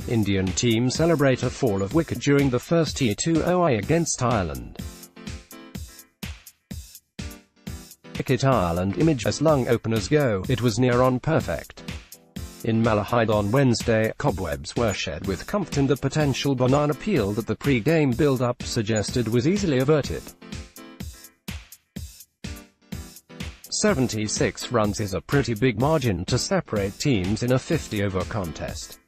Indian team celebrate a fall of wicket during the first T20I against Ireland. Cricket Ireland image as lung openers go, it was near on perfect. In Malahide on Wednesday, cobwebs were shed with comfort and the potential banana peel that the pre-game build-up suggested was easily averted. 76 runs is a pretty big margin to separate teams in a 50-over contest.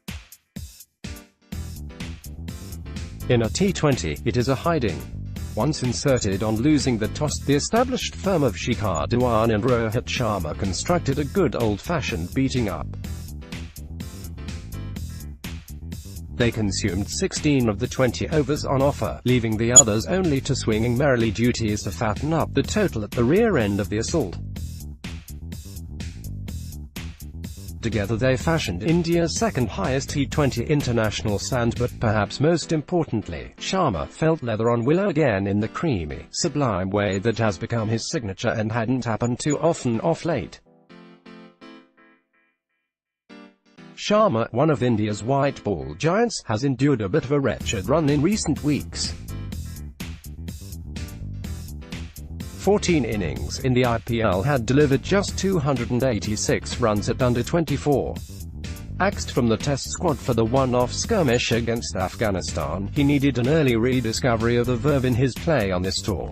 In a T20, it is a hiding. Once inserted on losing the toss, the established firm of Shikhar Dhawan and Rohit Sharma constructed a good old-fashioned beating up. They consumed 16 of the 20 overs on offer, leaving the others only to swinging merrily duties to fatten up the total at the rear end of the assault. Together they fashioned India's second highest T20 international stand, but perhaps most importantly, Sharma felt leather on willow again in the creamy, sublime way that has become his signature and hadn't happened too often off late. Sharma, one of India's white ball giants, has endured a bit of a wretched run in recent weeks. 14 innings in the IPL had delivered just 286 runs at under 24. Axed from the Test squad for the one-off skirmish against Afghanistan, he needed an early rediscovery of the verve in his play on this tour.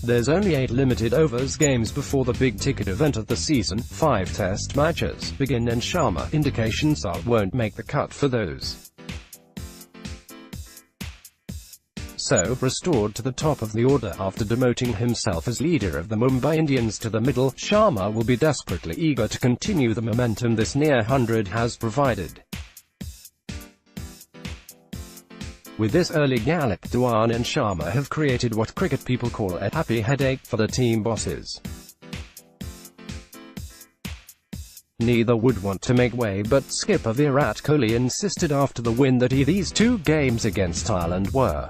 There's only 8 limited overs games before the big-ticket event of the season. 5 Test matches begin and Sharma indications are won't make the cut for those. So, restored to the top of the order after demoting himself as leader of the Mumbai Indians to the middle, Sharma will be desperately eager to continue the momentum this near 100 has provided. With this early gallop, Dhawan and Sharma have created what cricket people call a happy headache for the team bosses. Neither would want to make way, but skipper Virat Kohli insisted after the win that these 2 games against Ireland were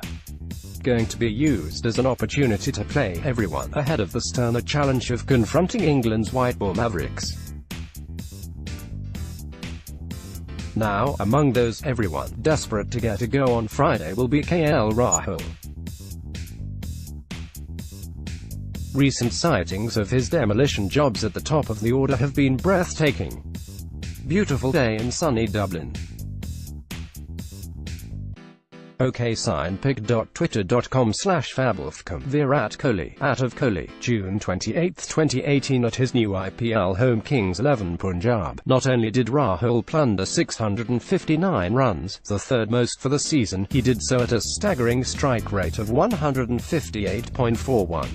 going to be used as an opportunity to play everyone ahead of the sterner challenge of confronting England's white ball Mavericks. Now, among those everyone desperate to get a go on Friday will be KL Rahul. Recent sightings of his demolition jobs at the top of the order have been breathtaking. Beautiful day in sunny Dublin. OKSignPic.twitter.com/Fabulfcom Virat Kohli, @ Kohli, June 28, 2018. At his new IPL home Kings 11 Punjab, not only did Rahul plunder 659 runs, the third most for the season, he did so at a staggering strike rate of 158.41.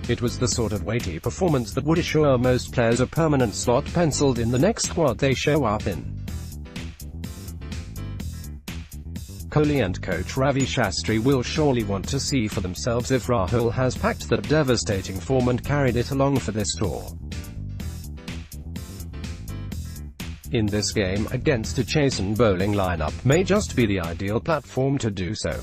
It was the sort of weighty performance that would assure most players a permanent slot penciled in the next squad they show up in. Kohli and coach Ravi Shastri will surely want to see for themselves if Rahul has packed that devastating form and carried it along for this tour. In this game, against a chastened bowling lineup, may just be the ideal platform to do so.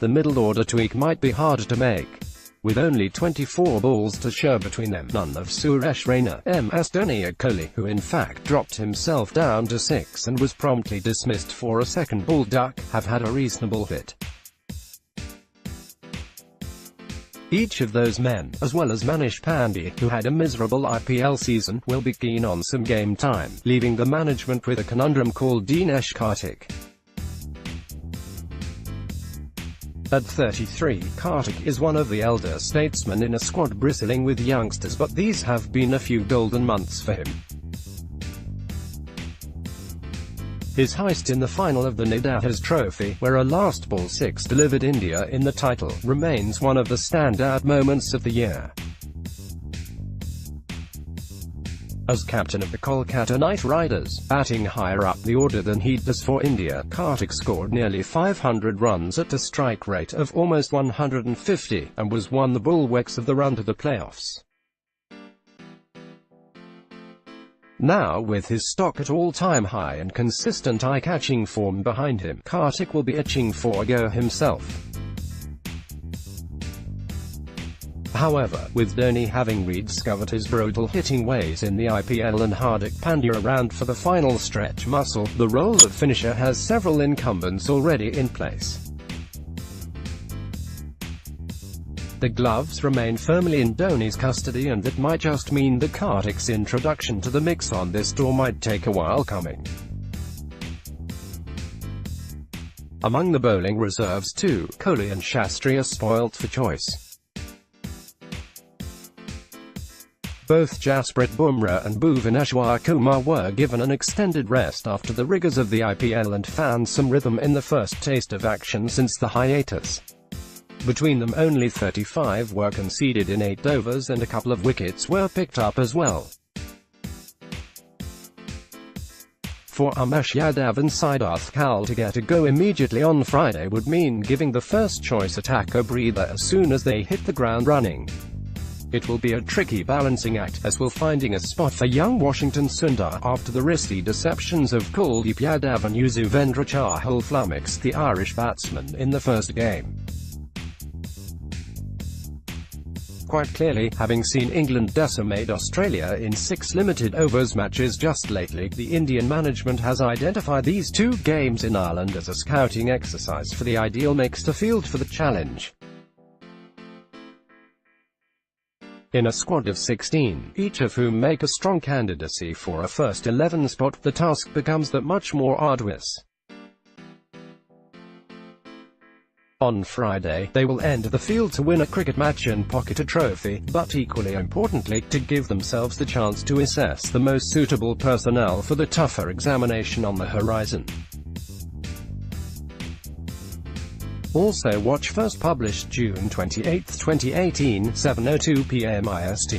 The middle order tweak might be hard to make. With only 24 balls to show between them, none of Suresh Raina, MS Dhoni or Kohli, who in fact dropped himself down to 6 and was promptly dismissed for a second ball duck, have had a reasonable hit. Each of those men, as well as Manish Pandey, who had a miserable IPL season, will be keen on some game time, leaving the management with a conundrum called Dinesh Karthik. At 33, Karthik is one of the elder statesmen in a squad bristling with youngsters, but these have been a few golden months for him. His heist in the final of the Nidahas Trophy, where a last ball 6 delivered India in the title, remains one of the standout moments of the year. As captain of the Kolkata Knight Riders, batting higher up the order than he does for India, Karthik scored nearly 500 runs at a strike rate of almost 150, and was one of the bulwarks of the run to the playoffs. Now, with his stock at all-time high and consistent eye-catching form behind him, Karthik will be itching for a go himself. However, with Dhoni having rediscovered his brutal hitting ways in the IPL and Hardik Pandya around for the final stretch muscle, the role of finisher has several incumbents already in place. The gloves remain firmly in Dhoni's custody, and that might just mean that Kartik's introduction to the mix on this tour might take a while coming. Among the bowling reserves too, Kohli and Shastri are spoilt for choice. Both Jasprit Bumrah and Bhuvaneshwar Kumar were given an extended rest after the rigours of the IPL and found some rhythm in the first taste of action since the hiatus. Between them only 35 were conceded in 8 overs and a couple of wickets were picked up as well. For Umesh Yadav and Siddharth Kaul to get a go immediately on Friday would mean giving the first-choice attack a breather as soon as they hit the ground running. It will be a tricky balancing act, as will finding a spot for young Washington Sundar after the risky deceptions of Kuldeep Yadav and Yuzvendra Chahal flummoxed the Irish batsman in the first game. Quite clearly, having seen England decimate Australia in 6 limited overs matches just lately, the Indian management has identified these 2 games in Ireland as a scouting exercise for the ideal mix to field for the challenge. In a squad of 16, each of whom make a strong candidacy for a first 11 spot, the task becomes that much more arduous. On Friday, they will enter the field to win a cricket match and pocket a trophy, but equally importantly, to give themselves the chance to assess the most suitable personnel for the tougher examination on the horizon. Also watch first published June 28, 2018, 7:02 p.m. IST.